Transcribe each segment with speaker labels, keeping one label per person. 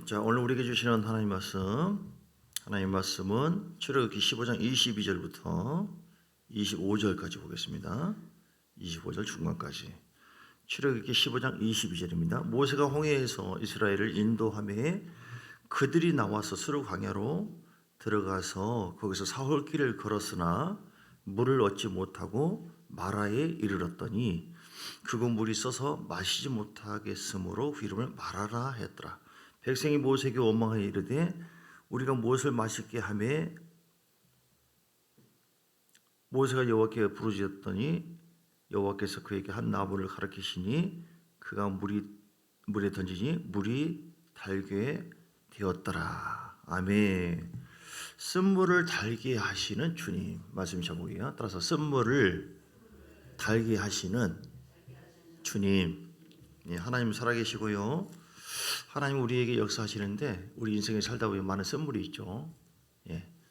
Speaker 1: 자, 오늘 우리에게 주시는 하나님 말씀은 출애굽기 15장 22절부터 25절까지 보겠습니다. 25절 중간까지. 출애굽기 15장 22절입니다. 모세가 홍해에서 이스라엘을 인도하매 그들이 나와서 스루 광야로 들어가서 거기서 사흘길을 걸었으나 물을 얻지 못하고 마라에 이르렀더니 그곳 물이 써서 마시지 못하겠으므로 그 이름을 마라라 했더라. 백성이 모세에게 원망하여 이르되 우리가 무엇을 마시게 하며 모세가 여호와께 부르짖었더니 여호와께서 그에게 한 나무를 가르치시니 그가 물에 던지니 물이 달게 되었더라. 아멘. 쓴물을 달게 하시는 주님 말씀 제목이에요. 따라서 쓴물을 달게 하시는 주님. 하나님 살아계시고요. 하나님 우리에게 역사하시는데 우리 인생에 살다 보면 많은 쓴물이 있죠.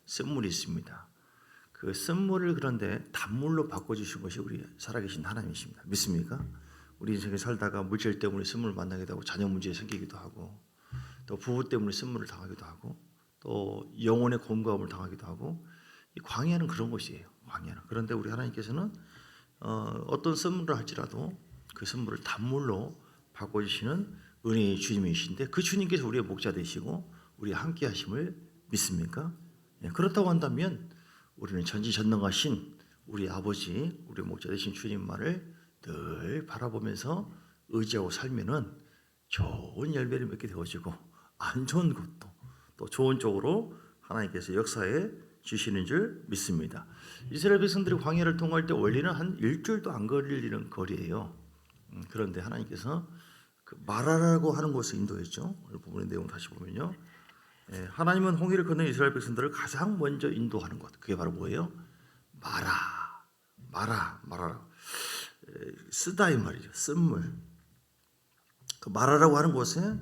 Speaker 1: 쓴물이 있습니다. 그 쓴물을 그런데 단물로 바꿔주신 것이 우리 살아계신 하나님이십니다. 믿습니까? 우리 인생에 살다가 물질 때문에 쓴물을 만나게 되고 자녀 문제 생기기도 하고 또 부부 때문에 쓴물을 당하기도 하고 또 영혼의 곤고함을 당하기도 하고 이 광야는 그런 것이에요. 광야는. 그런데 우리 하나님께서는 어떤 쓴물을 할지라도 그 쓴물을 단물로 바꿔주시는 은혜의 주님이신데 그 주님께서 우리의 목자 되시고 우리와 함께 하심을 믿습니까? 그렇다고 한다면 우리는 전지전능하신 우리 아버지, 우리 목자 되신 주님만을 늘 바라보면서 의지하고 살면은 좋은 열매를 맺게 되어지고 안 좋은 것도 또 좋은 쪽으로 하나님께서 역사해 주시는 줄 믿습니다. 이스라엘 백성들이 광야를 통과할 때 원리는 한 일주일도 안 걸리는 거리예요. 그런데 하나님께서 그 마라라고 하는 곳을 인도했죠. 오늘 부분의 내용 다시 보면요. 하나님은 홍해를 건넌 이스라엘 백성들을 가장 먼저 인도하는 것. 그게 바로 뭐예요? 마라. 쓰다 이 말이죠. 쓴물. 그 마라라고 하는 곳에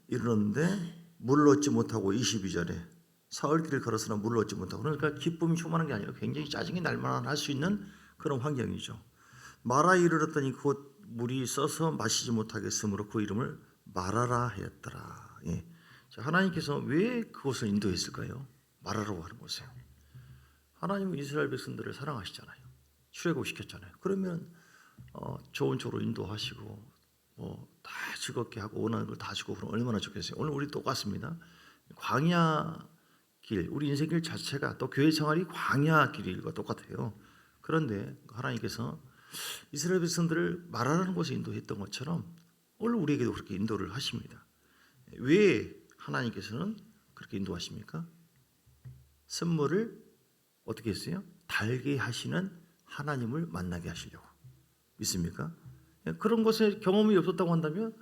Speaker 1: 이르렀는데 물을 얻지 못하고 22절에 사흘길을 걸었으나 물을 얻지 못하고 그러니까 기쁨이 충만한 게 아니라 굉장히 짜증이 날 만한 할 수 있는 그런 환경이죠. 마라에 이르렀더니 곧 물이 써서 마시지 못하겠으므로 그 이름을 마라라 하였더라. 자, 하나님께서 왜 그곳을 인도했을까요? 마라라고 하는 곳에. 하나님은 이스라엘 백성들을 사랑하시잖아요. 출애굽시켰잖아요. 그러면 좋은 쪽으로 인도하시고 다 즐겁게 하고 원하는 걸 다 주고 그럼 얼마나 좋겠어요. 오늘 우리 똑같습니다. 광야 길, 우리 인생길 자체가 또 교회 생활이 광야 길과 똑같아요. 그런데 하나님께서 이스라엘 백성들을 마라라는 곳에 인도했던 것처럼 오늘 우리에게도 그렇게 인도를 하십니다. 왜 하나님께서는 그렇게 인도하십니까? 쓴물을 어떻게 했어요? 달게 하시는 하나님을 만나게 하시려고. 믿습니까? 그런 것에 경험이 없었다고 한다면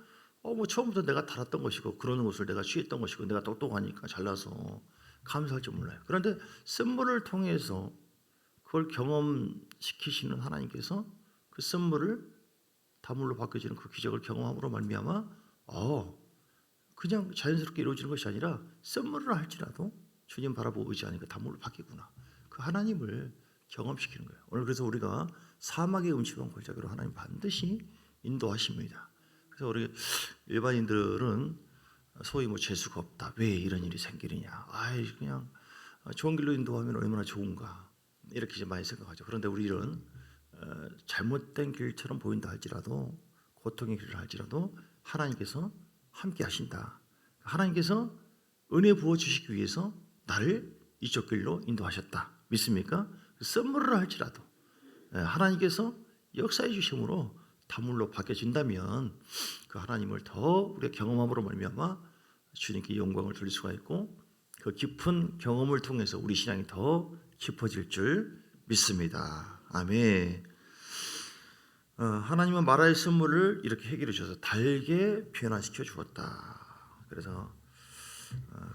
Speaker 1: 처음부터 내가 달았던 것이고 그런 것을 내가 취했던 것이고 내가 똑똑하니까 잘나서 감사할지 몰라요. 그런데 쓴물을 통해서 그걸 경험시키시는 하나님께서 그 쓴물을 단물로 바뀌어지는 그 기적을 경험함으로 말미암아 그냥 자연스럽게 이루어지는 것이 아니라 쓴물을 할지라도 주님 바라보고 의지하니까 단물로 바뀌구나. 그 하나님을 경험시키는 거예요. 오늘 그래서 우리가 사막의 음침한 골짜기로 하나님 반드시 인도하십니다. 그래서 우리 일반인들은 소위 재수가 없다. 왜 이런 일이 생기느냐. 그냥 좋은 길로 인도하면 얼마나 좋은가. 이렇게 이제 많이 생각하죠. 그런데 우리는 잘못된 길처럼 보인다 할지라도 고통의 길을 할지라도 하나님께서 함께 하신다. 하나님께서 은혜 부어 주시기 위해서 나를 이쪽 길로 인도하셨다. 믿습니까? 선물을 할지라도 하나님께서 역사해 주심으로 단물로 바뀌어진다면 그 하나님을 더 우리가 경험함으로 말미암아 주님께 영광을 돌릴 수가 있고 그 깊은 경험을 통해서 우리 신앙이 더 깊어질 줄 믿습니다. 아멘. 하나님은 마라의 쓴물을 이렇게 해결해 주셔서 달게 변화시켜 주었다. 그래서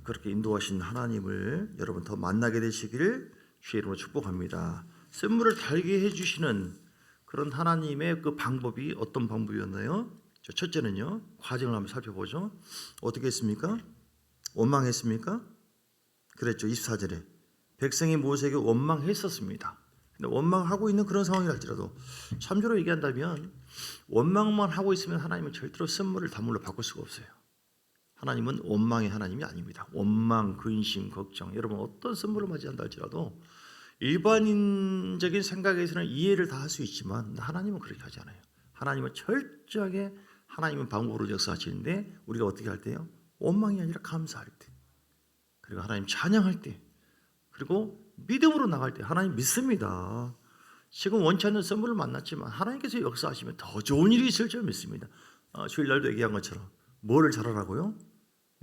Speaker 1: 그렇게 인도하신 하나님을 여러분 더 만나게 되시기를 주의 이름으로 축복합니다. 쓴물을 달게 해주시는 그런 하나님의 그 방법이 어떤 방법이었나요? 첫째는요, 과정을 한번 살펴보죠. 어떻게 했습니까? 원망했습니까? 그랬죠. 24절에 백성이 모세에게 원망했었습니다. 근데 원망하고 있는 그런 상황이랄지라도 참조로 얘기한다면 원망만 하고 있으면 하나님은 절대로 쓴물을 단물로 바꿀 수가 없어요. 하나님은 원망의 하나님이 아닙니다. 원망, 근심, 걱정, 여러분 어떤 선물을 맞이한다 할지라도 일반인적인 생각에서는 이해를 다 할 수 있지만 하나님은 그렇게 하지 않아요. 하나님은 철저하게 하나님은 방법으로 역사하시는데 우리가 어떻게 할 때요? 원망이 아니라 감사할 때, 그리고 하나님 찬양할 때, 그리고 믿음으로 나갈 때 하나님 믿습니다. 지금 원치 않는 선물을 만났지만 하나님께서 역사하시면 더 좋은 일이 있을 줄 믿습니다. 주일날도 얘기한 것처럼 뭐를 잘하라고요?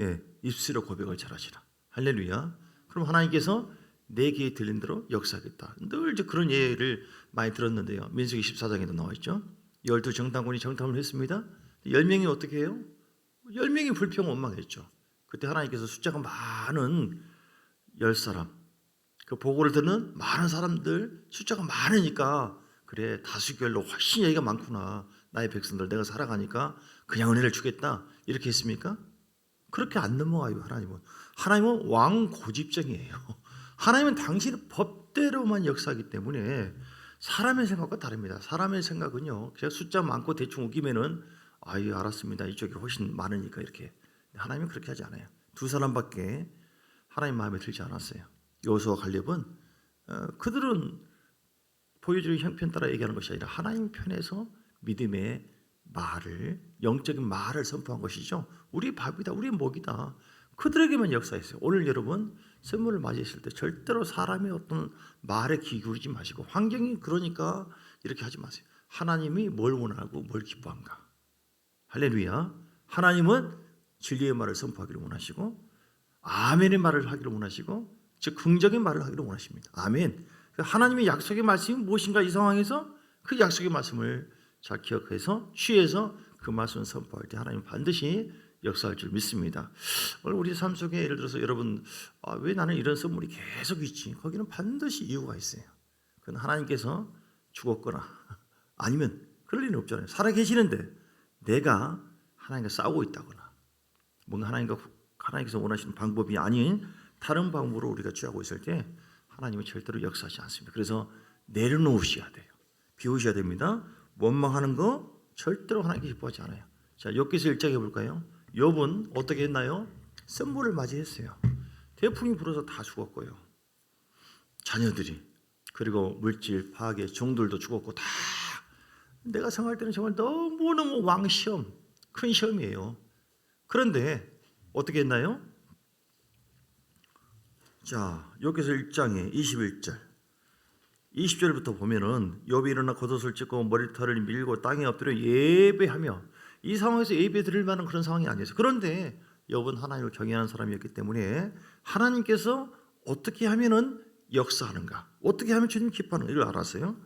Speaker 1: 예, 입술의 고백을 잘하시라. 할렐루야. 그럼 하나님께서 내 귀에 들린 대로 역사하겠다. 늘 이제 그런 예를 많이 들었는데요. 민수기 14장에도 나와 있죠. 12 정탐꾼이 정탐을 했습니다. 10명이 어떻게 해요? 10명이 불평 원망했죠. 그때 하나님께서 숫자가 많은 10사람, 그 보고를 듣는 많은 사람들, 숫자가 많으니까 그래 다수결로 훨씬 얘기가 많구나. 나의 백성들 내가 살아가니까 그냥 은혜를 주겠다. 이렇게 했습니까? 그렇게 안 넘어가요. 하나님은 왕고집정이에요. 하나님은 당신의 법대로만 역사하기 때문에 사람의 생각과 다릅니다. 사람의 생각은요, 그냥 숫자 많고 대충 우기면은 아유 알았습니다. 이쪽이 훨씬 많으니까 이렇게. 하나님은 그렇게 하지 않아요. 2사람밖에 하나님 마음에 들지 않았어요. 여호수아와 갈렙은 그들은 보여주는 형편 따라 얘기하는 것이 아니라 하나님 편에서 믿음의 말을, 영적인 말을 선포한 것이죠. 우리 밥이다, 우리 먹이다. 그들에게만 역사했어요. 오늘 여러분 선물을 맞이했을 때 절대로 사람의 어떤 말에 귀 기울이지 마시고, 환경이 그러니까 이렇게 하지 마세요. 하나님이 뭘 원하고 뭘 기뻐한가. 할렐루야. 하나님은 진리의 말을 선포하기를 원하시고 아멘의 말을 하기를 원하시고, 즉 긍정의 말을 하기를 원하십니다. 아멘. 하나님의 약속의 말씀이 무엇인가, 이 상황에서 그 약속의 말씀을 잘 기억해서 취해서 그 말씀을 선포할 때 하나님 반드시 역사할 줄 믿습니다. 오늘 우리 삶 속에 예를 들어서 여러분 왜 나는 이런 선물이 계속 있지? 거기는 반드시 이유가 있어요. 그건 하나님께서 죽었거나 아니면 그럴 리는 없잖아요. 살아계시는데 내가 하나님과 싸우고 있다거나 뭔가 하나님께서 원하시는 방법이 아닌 다른 방법으로 우리가 취하고 있을 때 하나님은 절대로 역사하지 않습니다. 그래서 내려놓으셔야 돼요. 비우셔야 됩니다. 원망하는 거 절대로 하나님께 기뻐하지 않아요. 자, 욥기서 1장 해볼까요? 욥은 어떻게 했나요? 선물을 맞이했어요. 태풍이 불어서 다 죽었고요. 자녀들이, 그리고 물질, 파괴, 종들도 죽었고 다. 내가 생각할 때는 정말 너무너무 왕시험, 큰 시험이에요. 그런데 어떻게 했나요? 자, 욥기서 1장에 21절 20절부터 보면은 욥이 일어나 겉옷을 찢고 머리털을 밀고 땅에 엎드려 예배하며, 이 상황에서 예배 드릴 만한 그런 상황이 아니었어요. 그런데 욥은 하나님을 경외하는 사람이었기 때문에 하나님께서 어떻게 하면은 역사하는가, 어떻게 하면 주님 기뻐하는가 이걸 알았어요.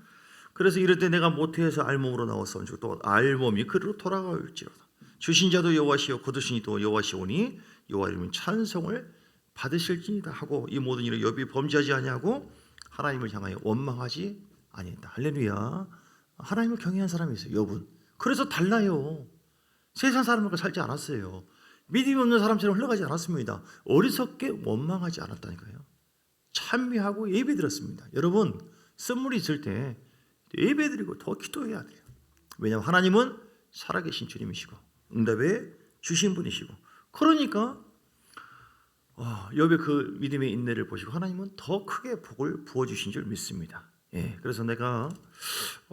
Speaker 1: 그래서 이럴 때 내가 모태에서 알몸으로 나왔으면 또 알몸이 그리로 돌아갈지로다. 주신 자도 여호와시요 거두신 이도 여호와시오니 여호와 이름은 찬송을 받으실지니라 하고, 이 모든 일을 욥이 범죄하지 아니하고 하나님을 향하여 원망하지 아니했다. 할렐루야. 하나님을 경외한 사람이 있어요, 욥은. 그래서 달라요. 세상 사람들과 살지 않았어요. 믿음이 없는 사람처럼 흘러가지 않았습니다. 어리석게 원망하지 않았다니까요. 찬미하고 예배드렸습니다. 여러분, 선물이 있을 때 예배드리고 더 기도해야 돼요. 왜냐하면 하나님은 살아계신 주님이시고 응답에 주신 분이시고, 그러니까 욥의 그 믿음의 인내를 보시고 하나님은 더 크게 복을 부어주신 줄 믿습니다. 예, 그래서 내가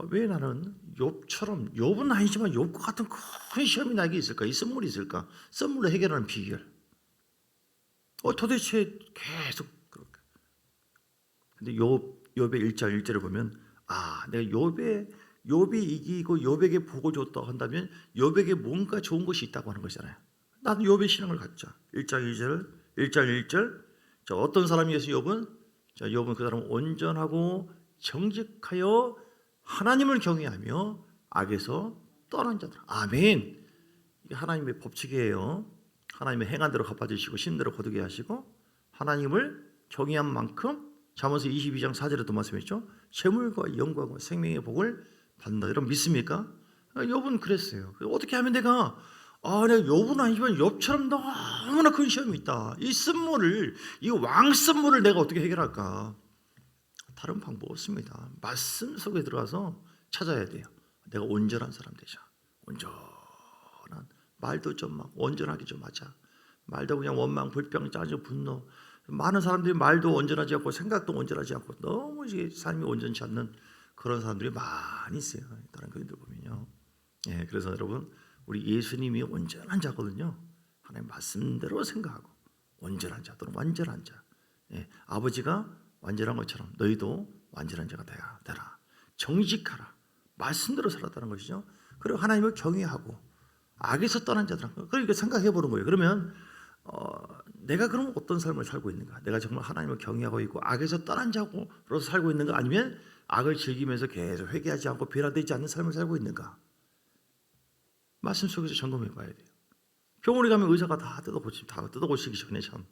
Speaker 1: 왜 나는 욥처럼, 욥은 아니지만 욥과 같은 큰 시험이 나에게 있을까? 이 선물이 있을까? 선물로 해결하는 비결. 도대체 계속 그럴까? 근데 욥의 1장 1절을 보면 내가 욥이 이기고 욥에게 복을 줬다고 한다면 욥에게 뭔가 좋은 것이 있다고 하는 것이잖아요. 나도 욥의 신앙을 갖자. 1장 1절. 자, 어떤 사람이었어요, 욥은? 자, 욥은 그 사람은 온전하고 정직하여 하나님을 경외하며 악에서 떠난 자들. 아멘. 이게 하나님의 법칙이에요. 하나님의 행한 대로 갚아주시고 신대로 거두게 하시고 하나님을 경외한 만큼, 잠언서 22장 4절에도 말씀했죠. 재물과 영광과 생명의 복을 받는다. 여러분 믿습니까? 욥은 그랬어요. 어떻게 하면 내가 욥은 아니지만 욥처럼 너무나 큰 시험이 있다. 이 선물을, 이 왕 선물을 내가 어떻게 해결할까? 다른 방법 없습니다. 말씀 속에 들어가서 찾아야 돼요. 내가 온전한 사람 되자. 온전한 말도 좀 막 온전하게 좀 하자. 말도 그냥 원망, 불평, 짜증, 분노. 많은 사람들이 말도 온전하지 않고 생각도 온전하지 않고 너무 이게 삶이 온전치 않는 그런 사람들이 많이 있어요. 다른 교인들 보면요. 예, 그래서 여러분 우리 예수님이 온전한 자거든요. 하나님 말씀대로 생각하고 온전한 자 또는 완전한 자. 예, 아버지가 완전한 것처럼 너희도 완전한 자가 되라. 정직하라. 말씀대로 살았다는 것이죠. 그리고 하나님을 경외하고 악에서 떠난 자들은 그러니까 생각해 보는 거예요. 그러면 내가 그럼 어떤 삶을 살고 있는가? 내가 정말 하나님을 경외하고 있고 악에서 떠난 자로서 살고 있는가? 아니면 악을 즐기면서 계속 회개하지 않고 변화되지 않는 삶을 살고 있는가? 말씀 속에서 점검해 봐야 돼요. 병원에 가면 의사가 다 뜯어보시기 전에 참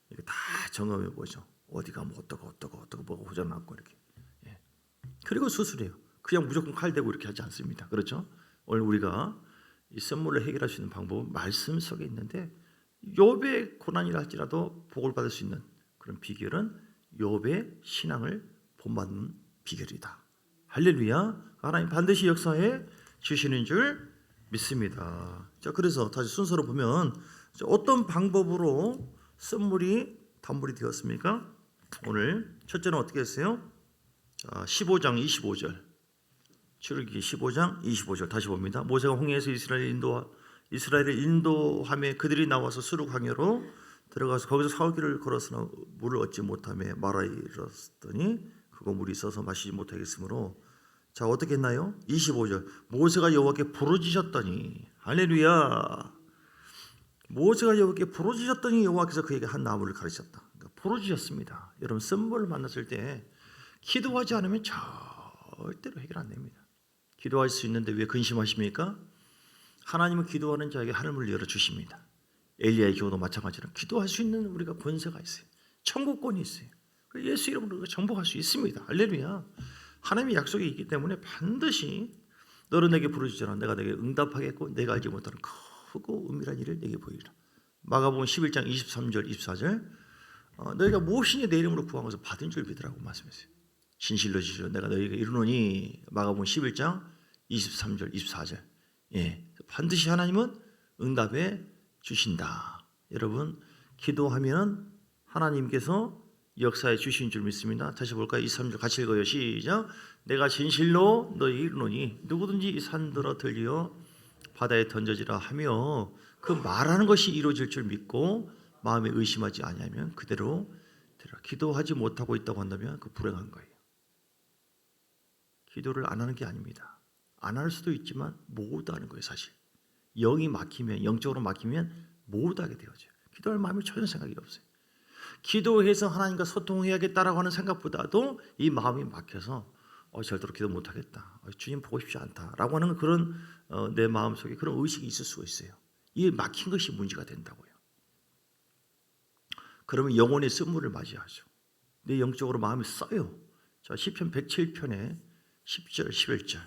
Speaker 1: 이렇게 다 점검해 보죠. 어디가 뭐 어떠고 뭐가 고장났고 이렇게. 예. 그리고 수술해요. 그냥 무조건 칼 대고 이렇게 하지 않습니다. 그렇죠? 오늘 우리가 이 선물을 해결할 수 있는 방법은 말씀 속에 있는데 욥의 고난이라 할지라도 복을 받을 수 있는 그런 비결은 욥의 신앙을 본받는 비결이다. 할렐루야. 하나님 반드시 역사해 주시는 줄 믿습니다. 자, 그래서 다시 순서로 보면 어떤 방법으로 선물이 단물이 되었습니까? 오늘 첫째는 어떻게 했어요? 15장 25절. 출애굽기 15장 25절 다시 봅니다. 모세가 홍해에서 이스라엘을 인도하며 그들이 나와서 수르 광야로 들어가서 거기서 40일을 걸었으나 물을 얻지 못하며 마라 이르렀더니 그거 물이 있어서 마시지 못하겠으므로 자 어떻게 했나요? 25절 모세가 여호와께 부르짖었더니 할렐루야. 모세가 여호와께 부르짖었더니 여호와께서 그에게 한 나무를 가르쳤다. 그러니까 부르짖었습니다. 여러분 선물을 만났을 때 기도하지 않으면 절대로 해결 안 됩니다. 기도할 수 있는데 왜 근심하십니까? 하나님은 기도하는 자에게 하늘문을 열어주십니다. 엘리야의 경우도 마찬가지로 기도할 수 있는 우리가 권세가 있어요. 천국권이 있어요. 예수 이름으로 정복할 수 있습니다. 할렐루야. 하나님의 약속이 있기 때문에 반드시 너는 내게 부르짖으라 내가 내게 응답하겠고 내가 알지 못하는 크고 은밀한 일을 내게 보이리라. 마가복음 11장 23절 24절 너희가 무엇이니 내 이름으로 구한 것을 받은 줄 믿으라고 말씀했어요. 진실로 진실로 내가 너희에게 이르노니 마가복음 11장 23절 24절 예, 반드시 하나님은 응답해 주신다. 여러분 기도하면 하나님께서 역사해 주신 줄 믿습니다. 다시 볼까요? 23절 같이 읽어요. 시작. 내가 진실로 너희 이르노니 누구든지 이 산들어 들리어 바다에 던져지라 하며 그 말하는 것이 이루어질 줄 믿고 마음에 의심하지 아니하면 그대로 되라. 기도하지 못하고 있다고 한다면 그 불행한 거예요. 기도를 안 하는 게 아닙니다. 안 할 수도 있지만 못 하는 거예요. 사실 영이 막히면 영적으로 막히면 못 하게 되어져요. 기도할 마음이 전혀 생각이 없어요. 기도해서 하나님과 소통해야겠다라고 하는 생각보다도 이 마음이 막혀서 절대로 기도 못하겠다. 주님 보고 싶지 않다라고 하는 그런 내 마음속에 그런 의식이 있을 수가 있어요. 이 막힌 것이 문제가 된다고요. 그러면 영혼의 쓴물을 맞이하죠. 내 영적으로 마음이 써요. 자, 시편 107편에 10절 11절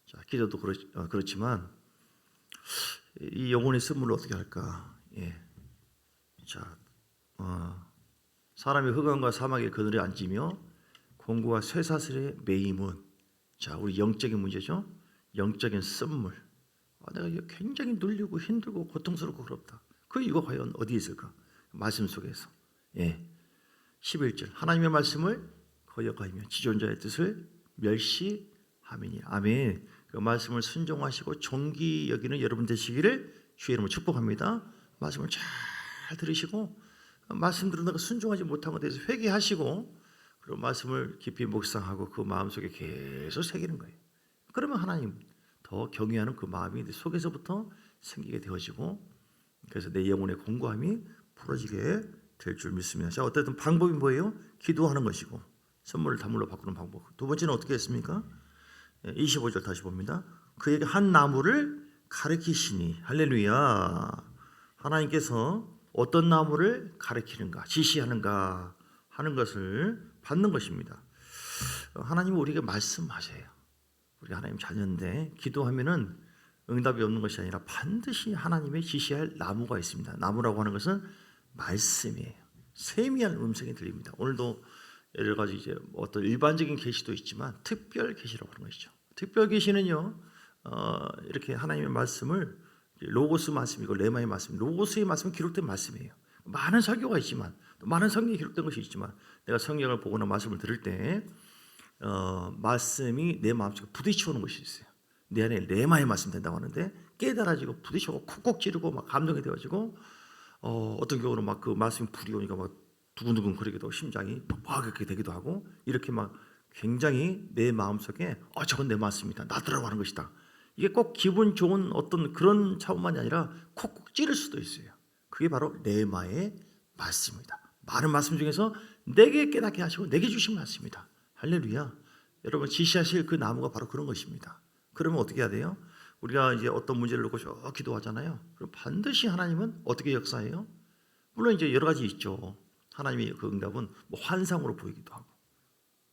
Speaker 1: 자, 기도도 그렇지만 이 영혼의 쓴물을 어떻게 할까? 예. 자, 사람이 흑암과 사막의 그늘에 앉으며 공고와 쇠사슬에 매임은 자 우리 영적인 문제죠. 영적인 쓴물. 내가 이거 굉장히 눌리고 힘들고 고통스럽고 그렇다. 이거 과연 어디에 있을까? 말씀 속에서. 예. 11절 하나님의 말씀을 거역하며 지존자의 뜻을 멸시하미니. 아멘. 그 말씀을 순종하시고 존귀 여기는 여러분 되시기를 주의 이름으로 축복합니다. 말씀을 잘 들으시고 말씀 들은다가 순종하지 못한 것에 대해서 회개하시고 그리고 말씀을 깊이 묵상하고 그 마음속에 계속 새기는 거예요. 그러면 하나님 더 경외하는 그 마음이 내 속에서부터 생기게 되어지고 그래서 내 영혼의 공고함이 풀어지게 될 줄 믿습니다. 자, 어쨌든 방법이 뭐예요? 기도하는 것이고 선물을 단물로 바꾸는 방법. 두 번째는 어떻게 했습니까? 25절 다시 봅니다. 그에게 한 나무를 가르치시니 할렐루야. 하나님께서 어떤 나무를 가르치는가 지시하는가 하는 것을 받는 것입니다. 하나님은 우리에게 말씀하세요. 우리가 하나님 자녀인데 기도하면은 응답이 없는 것이 아니라 반드시 하나님의 지시할 나무가 있습니다. 나무라고 하는 것은 말씀이에요. 세미한 음성이 들립니다. 오늘도 여러 가지 이제 어떤 일반적인 계시도 있지만 특별 계시라고 하는 것이죠. 특별 계시는요 이렇게 하나님의 말씀을 로고스 말씀이고 레마의 말씀. 로고스의 말씀은 기록된 말씀이에요. 많은 설교가 있지만 또 많은 성경에 기록된 것이 있지만 내가 성경을 보거나 말씀을 들을 때 말씀이 내 마음속에 부딪혀오는 것이 있어요. 내 안에 레마의 말씀 된다고 하는데 깨달아지고 부딪혀고 콕콕 찌르고 막 감동이 되어지고 어떤 경우는 막 그 말씀이 불이 오니까 막 두근두근 거리기도 하고 심장이 막 이렇게 되기도 하고 이렇게 막 굉장히 내 마음속에 저건 내 말씀이다. 나더라고 하는 것이다. 이게 꼭 기분 좋은 어떤 그런 차원만이 아니라 콕콕 찌를 수도 있어요. 그게 바로 레마의 말씀입니다. 많은 말씀 중에서 내게 깨닫게 하시고 내게 주신 말씀입니다. 할렐루야. 여러분 지시하실 그 나무가 바로 그런 것입니다. 그러면 어떻게 해야 돼요? 우리가 이제 어떤 문제를 놓고 기도하잖아요. 그럼 반드시 하나님은 어떻게 역사해요? 물론 이제 여러 가지 있죠. 하나님의 그 응답은 뭐 환상으로 보이기도 하고,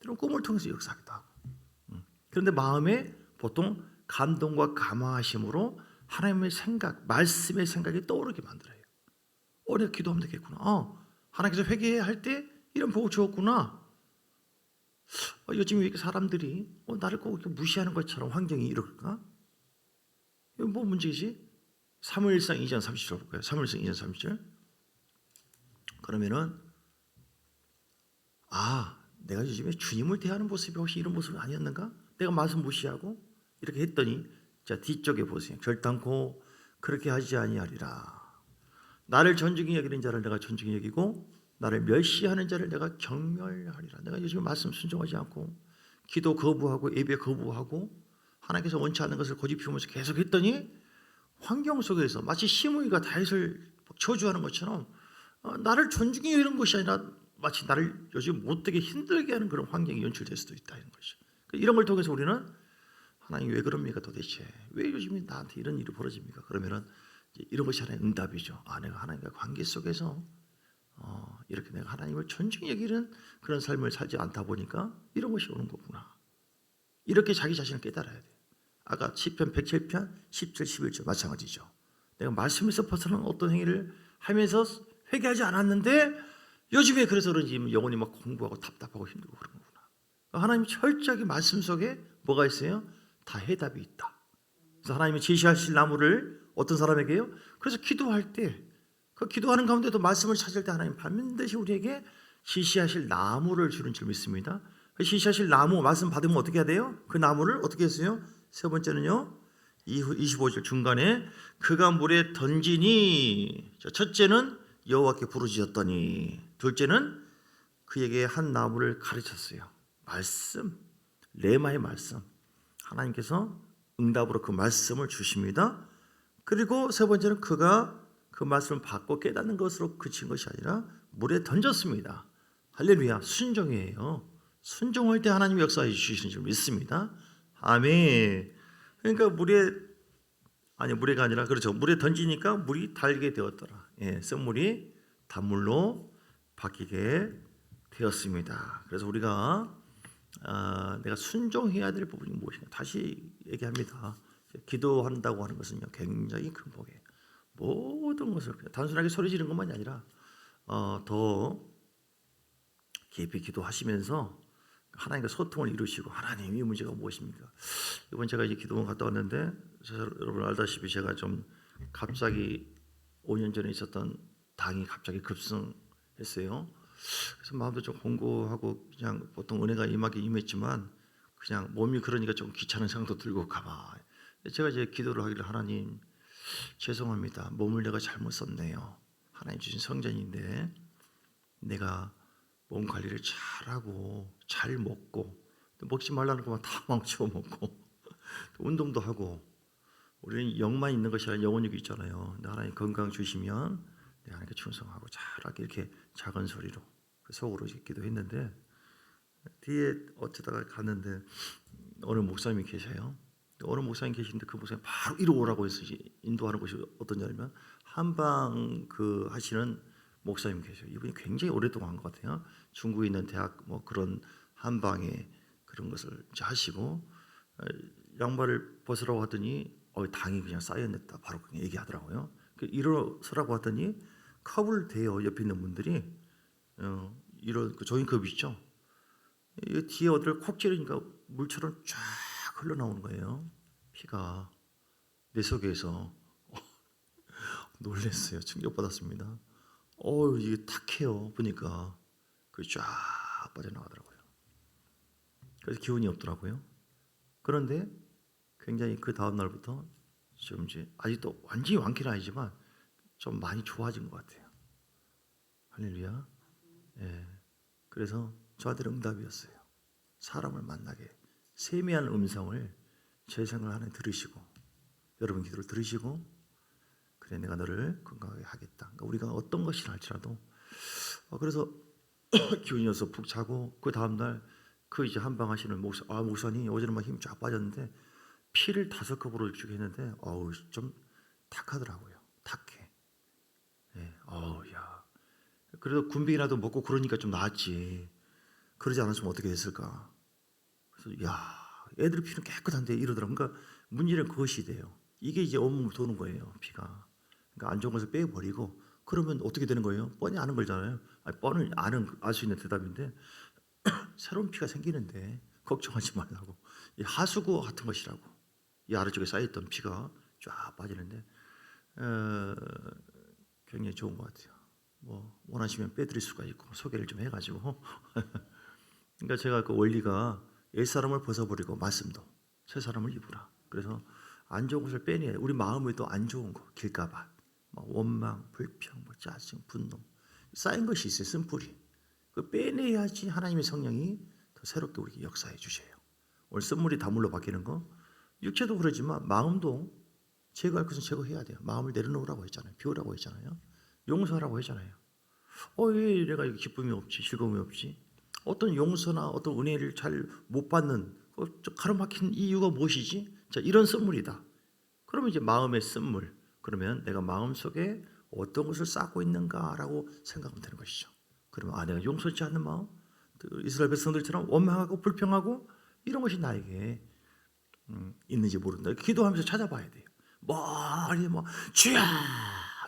Speaker 1: 때로는 꿈을 통해서 역사하기도 하고. 그런데 마음에 보통 감동과 감화하심으로 하나님의 생각, 말씀의 생각이 떠오르게 만들어요. 내가 기도하면 되겠구나. 하나님께서 회개해야 할 때 이런 복을 주었구나. 요즘 왜 이렇게 사람들이 나를 꼭 이렇게 무시하는 것처럼 환경이 이럴까? 이거 뭐 문제지? 사무엘상 2장 30절 볼까요? 사무엘상 2장 30절. 그러면은 내가 요즘에 주님을 대하는 모습이 혹시 이런 모습이 아니었는가? 내가 말씀 무시하고 이렇게 했더니 자 뒤쪽에 보세요. 결단코 그렇게 하지 아니하리라. 나를 존중히 여기는 자를 내가 존중히 여기고 나를 멸시하는 자를 내가 경멸하리라. 내가 요즘에 말씀 순종하지 않고 기도 거부하고 예배 거부하고 하나님께서 원치 않는 것을 고집피우면서 계속 했더니 환경 속에서 마치 시므이가 다윗을 저주하는 것처럼 나를 존중히 여기는 것이 아니라 마치 나를 요즘 못되게 힘들게 하는 그런 환경이 연출될 수도 있다 이런 것이죠. 이런 걸 통해서 우리는 하나님 왜 그럽니까 도대체? 왜 요즘에 나한테 이런 일이 벌어집니까? 그러면은 이런 것이 하나의 응답이죠. 내가 하나님과 관계 속에서 이렇게 내가 하나님을 존중히 여기는 그런 삶을 살지 않다 보니까 이런 것이 오는 거구나. 이렇게 자기 자신을 깨달아야 돼요. 아까 시편 107편 17, 11절 마찬가지죠. 내가 말씀에서 벗어나는 어떤 행위를 하면서 회개하지 않았는데 요즘에 그래서 그런지 영혼이 막 공부하고 답답하고 힘들고 그런 거구나. 하나님이 철저하게 말씀 속에 뭐가 있어요? 다 해답이 있다. 그래서 하나님이 제시하실 나무를 어떤 사람에게요? 그래서 기도할 때 그 기도하는 가운데도 말씀을 찾을 때 하나님 반드시 우리에게 지시하실 나무를 주는 줄 믿습니다. 그 지시하실 나무 말씀 받으면 어떻게 해야 돼요? 그 나무를 어떻게 했어요? 세 번째는요. 25절 중간에 그가 물에 던지니 첫째는 여호와께 부르짖었더니 둘째는 그에게 한 나무를 가르쳤어요. 말씀, 레마의 말씀. 하나님께서 응답으로 그 말씀을 주십니다. 그리고 세 번째는 그가 그 말씀을 받고 깨닫는 것으로 그친 것이 아니라 물에 던졌습니다. 할렐루야. 순종이에요. 순종할 때 하나님이 역사해 주시는 줄 믿습니다. 아멘. 그러니까 물에가 아니라 그렇죠. 물에 던지니까 물이 달게 되었더라. 썩물이 단물로 바뀌게 되었습니다. 그래서 우리가 내가 순종해야 될 부분이 무엇인가 다시 얘기합니다. 기도한다고 하는 것은요 굉장히 큰 복이에요. 모든 것을 단순하게 소리 지르는 것만이 아니라 더 깊이 기도하시면서 하나님과 소통을 이루시고 하나님 이 문제가 무엇입니까? 이번 제가 이제 기도원 갔다 왔는데 여러분 알다시피 제가 좀 갑자기 5년 전에 있었던 당이 갑자기 급성했어요. 그래서 마음도 좀 공고하고 그냥 보통 은혜가 임했지만 그냥 몸이 그러니까 좀 귀찮은 생각도 들고 가만. 제가 이제 기도를 하기를 하나님 죄송합니다. 몸을 내가 잘못 썼네요. 하나님 주신 성전인데 내가 몸 관리를 잘하고 잘 먹고 먹지 말라는 것만 다 망쳐 먹고 운동도 하고 우리는 영만 있는 것이 아니라 영혼육이 있잖아요. 근데 하나님 건강 주시면 내가 하나님께 충성하고 잘하게 이렇게 작은 소리로 속으로 기도했는데 뒤에 어쩌다가 갔는데 어느 목사님이 계세요. 어느 목사님 계시는데 그 목사님 바로 이리 오라고 해서 인도하는 곳이 어떠냐면 한방 그 하시는 목사님 계세요. 이분이 굉장히 오랫동안 한 것 같아요. 중국에 있는 대학 뭐 그런 한방에 그런 것을 하시고 양말을 벗으라고 하더니 당이 그냥 쌓여냈다. 바로 그냥 얘기하더라고요. 일어서라고 하더니 컵을 대요. 옆에 있는 분들이 이런 그 종이컵 있죠. 이 뒤에 어디를 콕 찌르니까 물처럼 쫙 흘러나오는 거예요. 피가 내 속에서 놀랐어요. 충격받았습니다. 이게 탁해요. 보니까 그게 쫙 빠져나가더라고요. 그래서 기운이 없더라고요. 그런데 굉장히 그 다음 날부터 지금 이제 아직도 완전히 완쾌는 아니지만 좀 많이 좋아진 것 같아요. 할렐루야. 예. 그래서 저한테는 응답이었어요. 사람을 만나게 세미한 음성을 제 생각을 하나 들으시고 여러분 기도를 들으시고 그래 내가 너를 건강하게 하겠다. 그러니까 우리가 어떤 것이라 할지라도 그래서 기운이 어서 푹 자고 그 다음 날 그 이제 한방하시는 목사님 어제는 막 힘 쫙 빠졌는데 피를 5컵으로 주게 했는데 좀 탁하더라고요. 탁해. 예. 야. 그래도 군뱅이라도 먹고 그러니까 좀 나았지. 그러지 않았으면 어떻게 했을까? 그래서 애들 피는 깨끗한데 이러더라고요. 그러니까 문제는 그것이 돼요. 이게 이제 온몸을 도는 거예요. 피가. 그러니까 안 좋은 것을 빼버리고 그러면 어떻게 되는 거예요? 뻔히 아는 거잖아요. 뻔을 알 수 있는 대답인데 새로운 피가 생기는데 걱정하지 말라고. 이 하수구 같은 것이라고. 이 아래쪽에 쌓였던 피가 쫙 빠지는데 굉장히 좋은 것 같아요. 뭐 원하시면 빼드릴 수가 있고 소개를 좀 해가지고 그러니까 제가 그 원리가 옛사람을 벗어버리고 말씀도 새 사람을 입으라. 그래서 안 좋은 것을 빼내야 돼. 우리 마음에도 안 좋은 거 길까봐 원망, 불평, 짜증, 분노 쌓인 것이 있어요. 쓴뿌리. 그 빼내야지 하나님의 성령이 더 새롭게 우리에게 역사해 주셔요. 오늘 쓴물이 다물로 바뀌는 거 육체도 그러지만 마음도 제거할 것은 제거해야 돼요. 마음을 내려놓으라고 했잖아요. 비우라고 했잖아요. 용서하라고 했잖아요. 왜 내가 기쁨이 없지, 즐거움이 없지? 어떤 용서나 어떤 은혜를 잘 못 받는 가로막힌 이유가 무엇이지? 자, 이런 쓴물이다. 그러면 이제 마음의 쓴물. 그러면 내가 마음 속에 어떤 것을 쌓고 있는가라고 생각하면 되는 것이죠. 그러면 내가 용서치 않는 마음, 이스라엘 백성들처럼 원망하고 불평하고 이런 것이 나에게 있는지 모른다. 기도하면서 찾아봐야 돼요. 머리 주야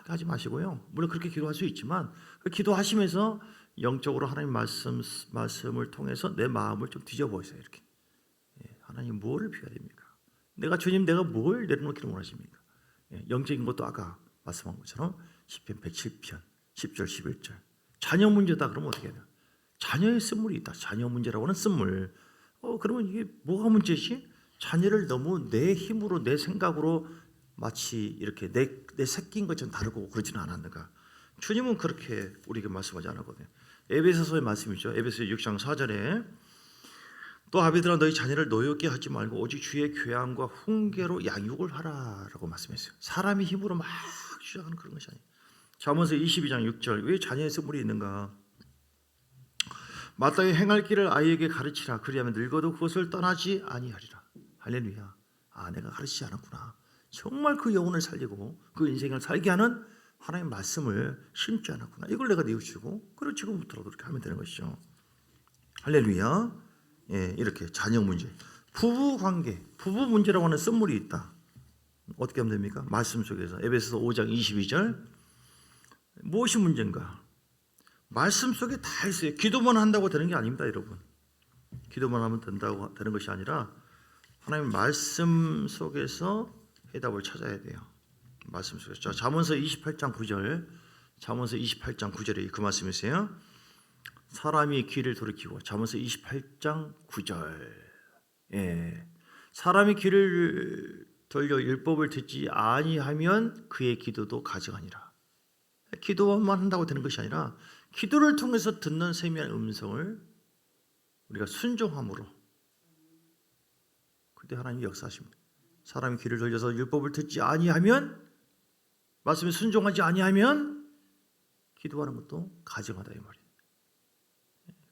Speaker 1: 하지 마시고요. 물론 그렇게 기도할 수 있지만 기도하시면서 영적으로 하나님 말씀을 통해서 내 마음을 좀 뒤져보세요. 이렇게 하나님 뭐를 피해야 됩니까? 주님 내가 뭘 내려놓기를 원하십니까? 영적인 것도 아까 말씀한 것처럼 시편 107편 10절 11절 자녀 문제다 그러면 어떻게 해야 돼요? 자녀의 쓴물이 있다. 자녀 문제라고 하는 쓴물. 그러면 이게 뭐가 문제지? 자녀를 너무 내 힘으로 내 생각으로 마치 이렇게 내 새끼인 것처럼 다루고 그러지는 않았는가? 주님은 그렇게 우리에게 말씀하지 않았거든요. 에베소서의 말씀이죠. 에베소 6장 4절에 또 아비들아 너희 자녀를 노엽게 하지 말고 오직 주의 교양과 훈계로 양육을 하라라고 말씀했어요. 사람이 힘으로 막 주장하는 그런 것이 아니에요. 잠언서 22장 6절 왜 자녀의 쓴물이 있는가? 마땅히 행할 길을 아이에게 가르치라. 그리하면 늙어도 그것을 떠나지 아니하리라. 할렐루야. 내가 가르치지 않았구나. 정말 그 영혼을 살리고 그 인생을 살게 하는 하나님의 말씀을 심지 않았구나. 이걸 내가 뉘우치고 그리고 지금부터라도 그렇게 하면 되는 것이죠. 할렐루야. 이렇게 자녀 문제, 부부 관계, 부부 문제라고 하는 쓴물이 있다. 어떻게 하면 됩니까? 말씀 속에서 에베소서 5장 22절 무엇이 문제인가? 말씀 속에 다 있어요. 기도만 한다고 되는 게 아닙니다, 여러분. 기도만 하면 되는 것이 아니라 하나님 말씀 속에서 해답을 찾아야 돼요. 말씀 속에서. 자, 잠언서 28장 9절. 잠언서 28장 9절에 그 말씀이세요. 사람이 귀를 돌이키고 잠언서 28장 9절. 사람이 귀를 돌려 율법을 듣지 아니하면 그의 기도도 가증하니라. 기도만 한다고 되는 것이 아니라 기도를 통해서 듣는 세미한 음성을 우리가 순종함으로 그때 하나님이 역사하십니다. 사람이 귀를 돌려서 율법을 듣지 아니하면 말씀에 순종하지 아니하면 기도하는 것도 가증하다 이 말이에요.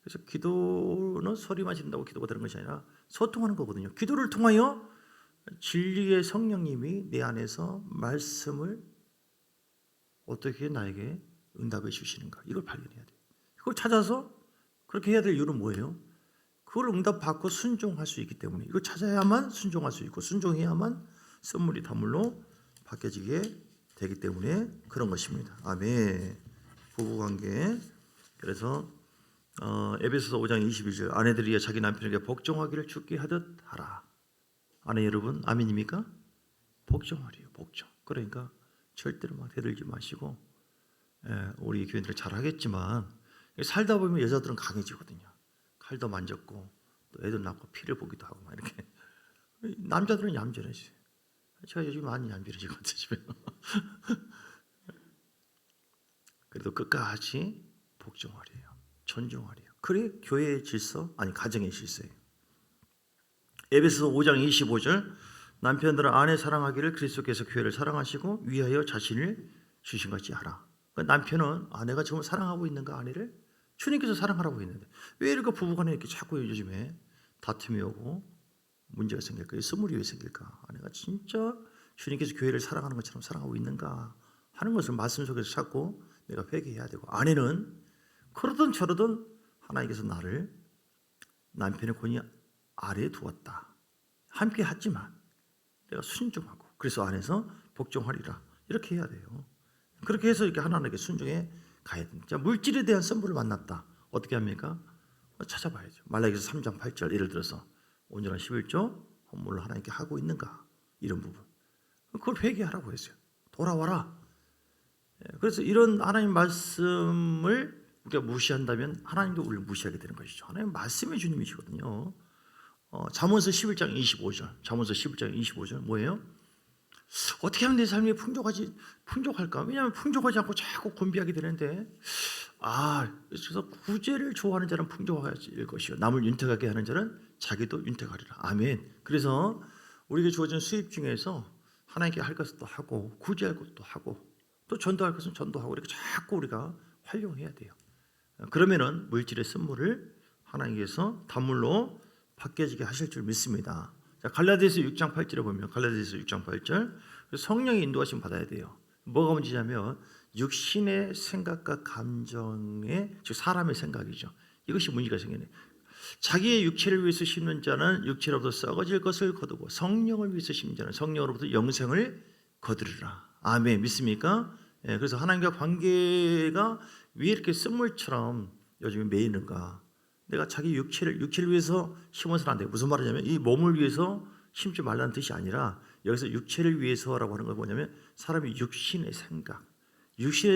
Speaker 1: 그래서 기도는 소리만 지른다고 기도가 되는 것이 아니라 소통하는 거거든요. 기도를 통하여 진리의 성령님이 내 안에서 말씀을 어떻게 나에게 응답해 주시는가 이걸 발견해야 돼요. 그걸 찾아서 그렇게 해야 될 이유는 뭐예요? 그걸 응답받고 순종할 수 있기 때문에 이걸 찾아야만 순종할 수 있고 순종해야만 선물이 단물로 바뀌어지게 되기 때문에 그런 것입니다. 아멘. 부부관계. 그래서 에베소서 5장 22절 아내들이여 자기 남편에게 복종하기를 주께 하듯 하라. 아내 여러분 아멘입니까? 복종하래요. 복종. 그러니까 절대로 막 대들지 마시고, 우리 교인들 잘하겠지만 살다 보면 여자들은 강해지거든요. 칼도 만졌고 또 애도 낳고 피를 보기도 하고 막 이렇게. 남자들은 얌전해지. 제가 요즘 많이 얌전해진 것 같아요. 집에. 그래도 끝까지 복종하래요. 존중하래요. 그래 교회의 질서, 아니 가정의 질서예요. 에베소서 5장 25절, 남편들은 아내 사랑하기를 그리스도께서 교회를 사랑하시고 위하여 자신을 주신 것이 하라. 그러니까 남편은 아내가 지금 사랑하고 있는가, 아내를 주님께서 사랑하라고 했는데 왜 이렇게 부부간에 이렇게 자꾸 요즘에 다툼이 오고 문제가 생길까? 선물이 왜 생길까? 아내가 진짜 주님께서 교회를 사랑하는 것처럼 사랑하고 있는가 하는 것을 말씀 속에서 찾고 내가 회개해야 되고, 아내는 그러든 저러든 하나님께서 나를 남편의 권위 아래에 두었다. 함께 하지만 내가 순종하고 그래서 안에서 복종하리라. 이렇게 해야 돼요. 그렇게 해서 이렇게 하나님께 순종해 가야 됩니다. 물질에 대한 선물을 만났다. 어떻게 합니까? 찾아봐야죠. 말라기서 3장 8절 예를 들어서 온전한 11조 헌물을 하나님께 하고 있는가, 이런 부분. 그걸 회개하라고 했어요. 돌아와라. 그래서 이런 하나님 말씀을 우리가 무시한다면 하나님도 우리를 무시하게 되는 것이죠. 하나님 말씀의 주님이시거든요. 잠언서 11장 25절. 잠언서 11장 25절 뭐예요? 어떻게 하면 내 삶이 풍족할까? 왜냐하면 풍족하지 않고 자꾸 곤비하게 되는데, 그래서 구제를 좋아하는 자는 풍족할 것이요, 남을 윤택하게 하는 자는 자기도 윤택하리라. 아멘. 그래서 우리에게 주어진 수입 중에서 하나님께 할 것도 하고 구제할 것도 하고 또 전도할 것은 전도하고 이렇게 자꾸 우리가 활용해야 돼요. 그러면은 물질의 선물을 하나님께서 단물로 바뀌어지게 하실 줄 믿습니다. 자, 갈라디아서 6장 8절에 보면, 갈라디아서 6장 8절, 성령의 인도하심 받아야 돼요. 뭐가 문제냐면 육신의 생각과 감정의, 즉 사람의 생각이죠. 이것이 문제가 생기네. 자기의 육체를 위해서 심는 자는 육체로부터 썩어질 것을 거두고 성령을 위해서 심는 자는 성령으로부터 영생을 거두리라. 아멘. 믿습니까? 그래서 하나님과 관계가 왜 이렇게 쓴물처럼 요즘에 매이는가? 내가 자기 육체를 위해서 심어서는 안 돼요. 무슨 말이냐면 이 몸을 위해서 심지 말라는 뜻이 아니라 여기서 육체를 위해서라고 하는 건 뭐냐면 사람의 육신의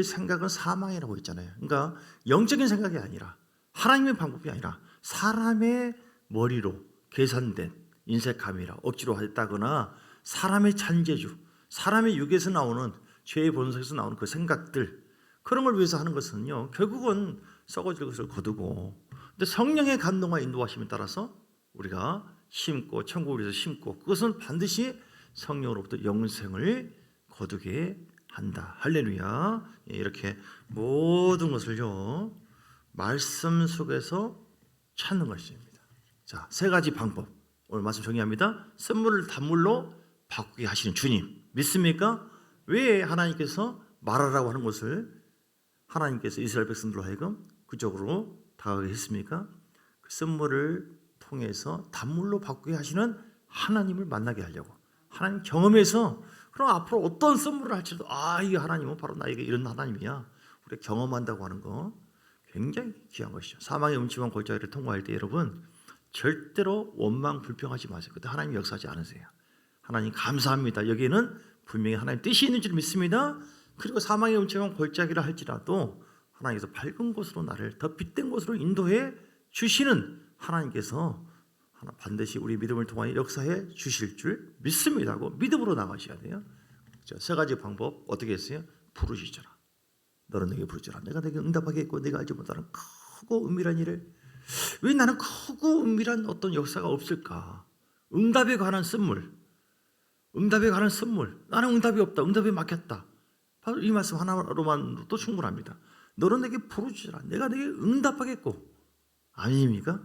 Speaker 1: 생각은 사망이라고 했잖아요. 그러니까 영적인 생각이 아니라 하나님의 방법이 아니라 사람의 머리로 계산된 인색함이라 억지로 했다거나 사람의 잔재주, 사람의 육에서 나오는 죄의 본성에서 나오는 그 생각들, 그런 걸 위해서 하는 것은요 결국은 썩어질 것을 거두고, 근데 성령의 감동과 인도하심에 따라서 우리가 심고 천국을 위해서 심고 그것은 반드시 성령으로부터 영생을 거두게 한다. 할렐루야. 이렇게 모든 것을요 말씀 속에서 찾는 것입니다. 자, 세 가지 방법 오늘 말씀 정리합니다. 선물을 단물로 바꾸게 하시는 주님 믿습니까? 왜 하나님께서 말하라고 하는 것을 하나님께서 이스라엘 백성들로 하여금 그쪽으로 다가게 했습니까? 그 선물을 통해서 단물로 바꾸게 하시는 하나님을 만나게 하려고, 하나님 경험해서, 그럼 앞으로 어떤 선물을 할지라도 이 하나님은 바로 나에게 이런 하나님이야, 우리가 경험한다고 하는 거 굉장히 귀한 것이죠. 사망의 음침한 골짜기를 통과할 때 여러분 절대로 원망 불평하지 마세요. 그때 하나님 역사하지 않으세요. 하나님 감사합니다. 여기에는 분명히 하나님 뜻이 있는 줄 믿습니다. 그리고 사망의 음침한 골짜기를 할지라도 하나님께서 밝은 곳으로 나를 더 빛된 곳으로 인도해 주시는 하나님께서 반드시 우리 믿음을 통하여 역사해 주실 줄 믿습니다 하고 믿음으로 나가셔야 돼요. 세 가지 방법 어떻게 했어요? 부르짖어라. 너는 내게 부르짖어라. 내가 내게 응답하겠고 내가 알지 못하는 크고 은밀한 일을. 왜 나는 크고 은밀한 어떤 역사가 없을까? 응답에 관한 선물. 나는 응답이 없다. 응답이 막혔다. 바로 이 말씀 하나로만도 충분합니다. 너는 내게 부르짖어라. 내가 내게 응답하겠고. 아닙니까?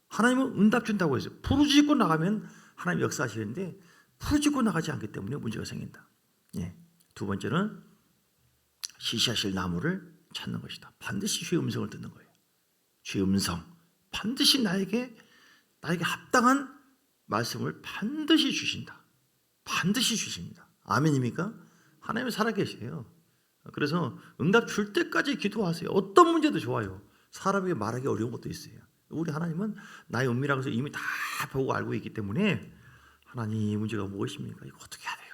Speaker 1: 하나님은 응답 준다고 했어요. 부르짖고 나가면 하나님 역사하시는데 부르짖고 나가지 않기 때문에 문제가 생긴다. 두 번째는 시시하실 나무를 찾는 것이다. 반드시 주의 음성을 듣는 거예요. 주의 음성. 반드시 나에게 합당한 말씀을 반드시 주신다. 반드시 주십니다. 아멘입니까? 하나님은 살아계세요. 그래서 응답 줄 때까지 기도하세요. 어떤 문제도 좋아요. 사람에게 말하기 어려운 것도 있어요. 우리 하나님은 나의 은밀한 것을 이미 다 보고 알고 있기 때문에 하나님 문제가 무엇입니까? 이거 어떻게 해야 돼요?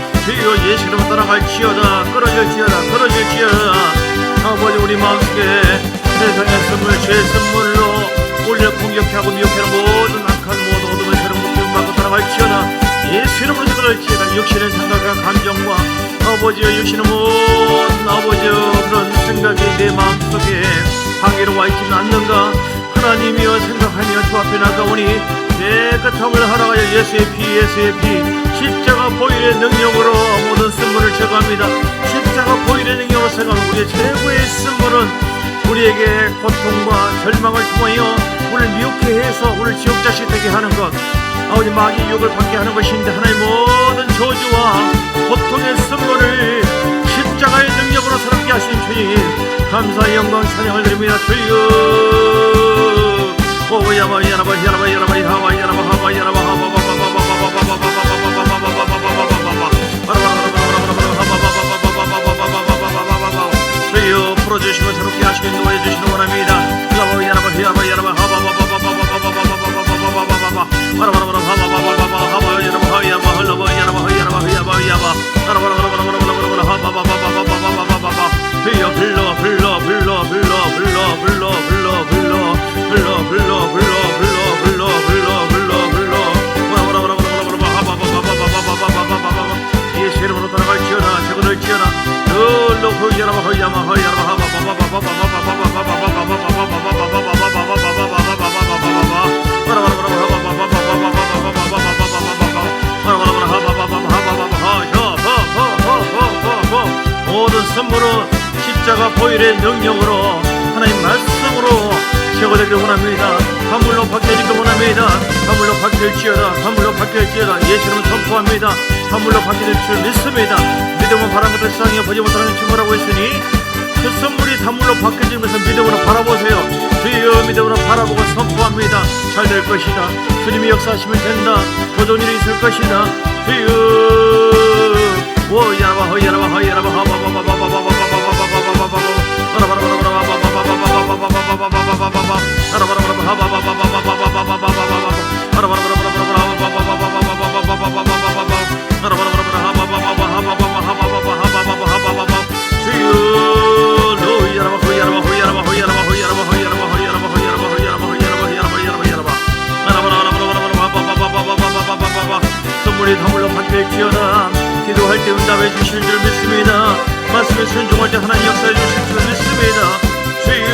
Speaker 1: 주여 예수 이름으로 떠나갈지어다. 끊어질지어다. 아버지 우리 마음속에 세상의 선물 죄의 선물로 우리를 공격하고 미혹하는 모든 악한 모든 어둠의 세력 목숨 받고 떠나갈지어다. 예수 이름으로 끊어질지어다. 육신의 생각과 감정과 아버지의 육신의 모든 아버지의 그런 생각이 내 마음속에 방해로 와 있지는 않는가. 하나님이여 생각하며 주 앞에 나가오니 깨끗함을 허락하여 예수의 피 십자가 보혈의 능력으로 모든 쓴물을 제거합니다. 십자가 보혈의 능력으로 생각하면 우리의 최고의 쓴물은 우리에게 고통과 절망을 통하여 우리를 미혹해 해서 우리를 지옥자식 되게 하는 것, 아버지 마귀의 유혹을 받게 하는 것인데 하나님 모든 저주와 고통의 쓴물을 십자가의 능력으로 새롭게 하신 주님 감사의 영광 찬양을 드립니다. 주여 주여 풀어주시고 새롭게 하시고 인도해 주시는 원합니다. 예수 이름으로 따라갈지어다. 제거될지어다. 모든 선물로 십자가 보혈의 능력으로 하나님 말씀으로 제거되기를 원합니다. 단물로 바뀌어지기를 원합니다. 단물로 바뀔지어다. 단물로 바뀔지어다. 예수님은 선포합니다. 단물로 바뀌어질 줄 믿습니다. 믿음은 바란 것을 세상에 보지 못하는 증거라고 했으니 그 선물이 단물로 바뀌어지는 것을 믿음으로 바라보세요. 주여 믿음으로 바라보고 선포합니다. 잘 될 것이다. 주님이 역사하시면 된다. 더 좋은 일이 있을 것이다. 주여 선물이 단물로 바뀔지어다. 기도할 때 응답해 주실 줄 믿습니다. 말씀에 순종할 때 하나님 역사해 주실 줄 믿습니다. 주여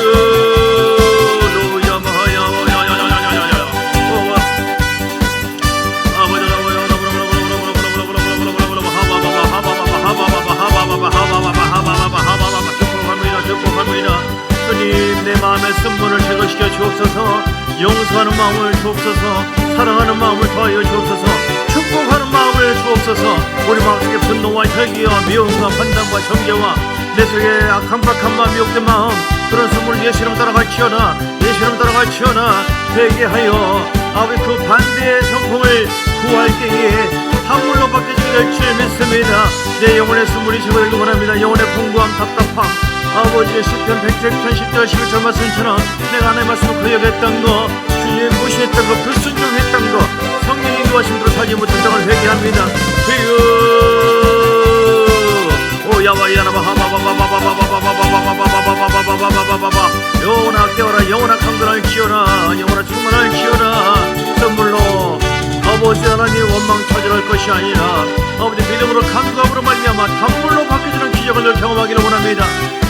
Speaker 1: 축복합니다. 주님 내 마음의 선물을 제거시켜 주옵소서. 용서하는 마음을 주옵소서. 사랑하는 마음을 더하여 주옵소서. 축복하는 마음을 주옵소서. 우리 마음속에 분노와 혈기와 미움과 판단과 정죄와 내 속에 악한 마음 미혹된 마음 그런 선물을 예수 이름 따라갈지어다. 예수 이름 따라갈지어다. 되게 하여 아버지 그 반대의 성품을 구할 때에 한물로 바뀌어지게 될 줄 믿습니다. 내 영혼의 선물이 제거되길 원합니다. 영혼의 공고함 답답함 아버지의 시편 100편 10절 11절 말씀처럼 내가 하나님의 말씀을 거역했던 거 주님 무시했던 거 불순종했던 거 성령의 인도하심으로 살지 못한 걸 회개합니다. 주여 영원아 깨어라 영원아 강건할 지어라 영원아 충만할 지어라. 선물로 아버지 하나님 원망차절할 것이 아니라 아버지 믿음으로 간구함으로 말미암아 단물로 바뀌어지는 기적을 경험하기를 원합니다.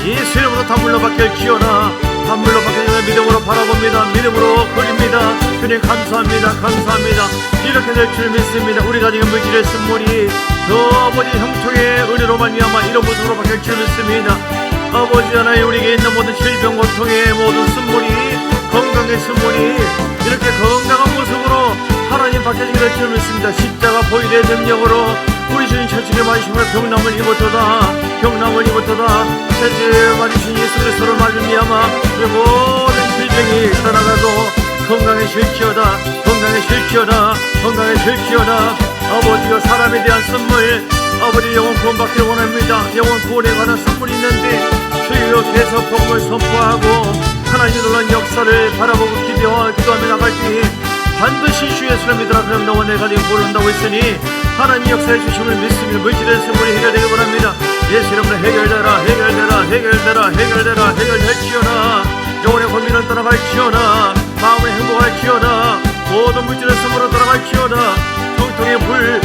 Speaker 1: 예수 이름으로 단물로 바뀔지어다. 단물로 바뀌어지는 믿음으로 바라봅니다. 믿음으로 그립니다. 주님 감사합니다. 감사합니다. 이렇게 될 줄 믿습니다. 우리 가정의 물질의 선물이 더 아버지 형통의 은혜로 말미암아 이런 모습으로 바뀔 줄 믿습니다. 아버지 하나님 우리에게 있는 모든 질병 고통의 모든 선물이 건강의 선물이 이렇게 건강한 모습으로 하나님 바뀌어지게 될 줄 믿습니다. 십자가 보혈의 능력으로 우리 주님 천국의 말씀으로 병남을 입었도다. 병남을 입었도다. 세제 맞으신 예수 그리스도를 말미암아 모든 질병이 떠나가도 건강해질지어다. 건강해질지어다. 건강해질지어다. 아버지가 사람에 대한 선물 아버지 영혼 구원받기를 원합니다. 영혼 구원에 관한 선물이 있는데 주여 계속 복음을 선포하고 하나님의 놀라운 역사를 바라보고 기도하며 나갈 때에 반드시 주 예수를 믿으라. 그럼 너와 내 가정이 모른다고 했으니 하나님 역사해 주심을 믿습니다. 물질의 선물이 해결되길 원합니다. 예수 이름으로 해결되라. 해결되라. 해결되라. 해결되라. 해결될지어다. 영혼의 고민을 떠나갈지어다. 마음을 행복할지어다. 모든 물질의 선물을 떠나갈지어다. 통통의 불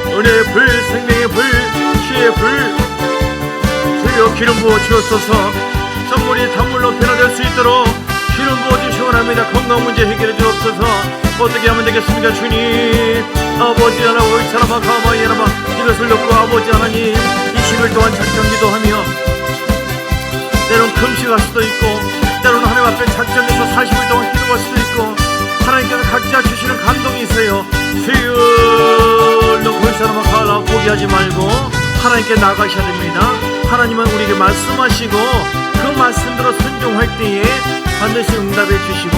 Speaker 1: 은혜의 불 생명의 불 주의 불 주여 기름 부어 주옵소서. 선물이 단물로 변화될 수 있도록 기름 부어 주시기 원합니다. 건강 문제 해결해 주옵소서. 어떻게 하면 되겠습니까 주님. 아버지 하나님 이 사람아 가만히 여러분 이것을 놓고 아버지 하나님 20일 동안 작정 기도하며 때로는 금식할 수도 있고 때로는 하나님 앞에 작정해서 40일 동안 기도할 수도 있고 하나님께서 각자 주시는 감동이 있어요. 주여 놓고 이 사람아 가라 포기하지 말고 하나님께 나가셔야 됩니다. 하나님은 우리에게 말씀하시고 그 말씀대로 순종할 때에 반드시 응답해 주시고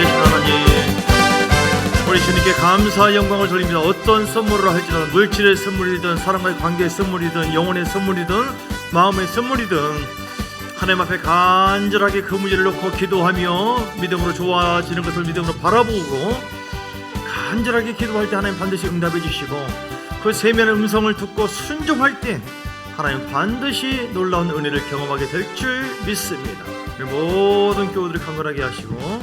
Speaker 1: 살아계신 하나님, 우리 주님께 감사 영광을 돌립니다. 어떤 선물을 할지라도 물질의 선물이든 사람과의 관계의 선물이든 영혼의 선물이든 마음의 선물이든 하나님 앞에 간절하게 그 문제를 놓고 기도하며 믿음으로 좋아지는 것을 믿음으로 바라보고 간절하게 기도할 때 하나님 반드시 응답해 주시고 그 세면의 음성을 듣고 순종할 때 하나님 반드시 놀라운 은혜를 경험하게 될 줄 믿습니다. 모든 교우들이 강건하게 하시고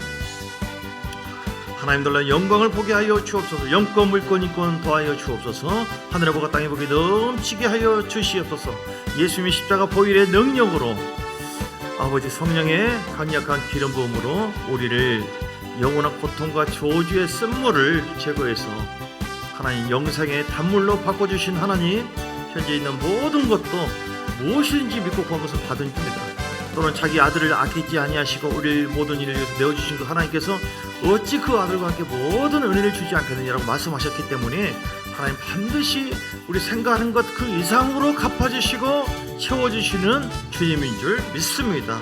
Speaker 1: 하나님 놀라운 영광을 보게 하여 주옵소서. 영권 물권 인권 더하여 주옵소서. 하늘의 복과 땅의 복이 넘치게 하여 주시옵소서. 예수님의 십자가 보혈의 능력으로 아버지 성령의 강력한 기름 부음으로 우리를 영원한 고통과 저주의 쓴물을 제거해서 하나님 영생의 단물로 바꿔주신 하나님, 현재 있는 모든 것도 무엇인지 믿고 구한 것을 받은 줄이다. 또는 자기 아들을 아끼지 아니하시고 우리 모든 일을 위해서 내어주신 그 하나님께서 어찌 그 아들과 함께 모든 은혜를 주지 않겠느냐라고 말씀하셨기 때문에 하나님 반드시 우리 생각하는 것 그 이상으로 갚아주시고 채워주시는 주님인 줄 믿습니다.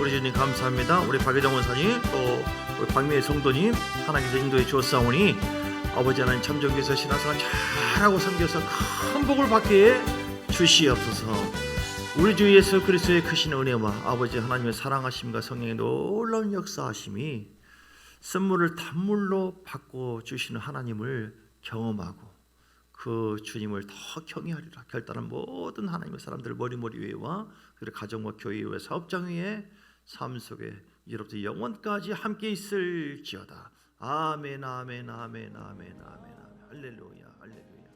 Speaker 1: 우리 주님 감사합니다. 우리 박혜정 원사님 또 우리 박미애 성도님 하나님께서 인도해 주었사오니 아버지 하나님 참정교에서 신앙생활 잘하고 섬겨서 큰 복을 받게 주시옵소서. 우리 주 예수 그리스도의 크신 은혜와 아버지 하나님의 사랑하심과 성령의 놀라운 역사하심이 선물을 단물로 바꿔 주시는 하나님을 경험하고 그 주님을 더 경외하리라. 결단한 모든 하나님의 사람들 머리머리 위에와 그리고 가정과 교회 위에 사업장 위에 삶 속에 이제부터 영원까지 함께 있을지어다. 아멘 아멘 아멘 아멘 아멘 아멘. 할렐루야 할렐루야.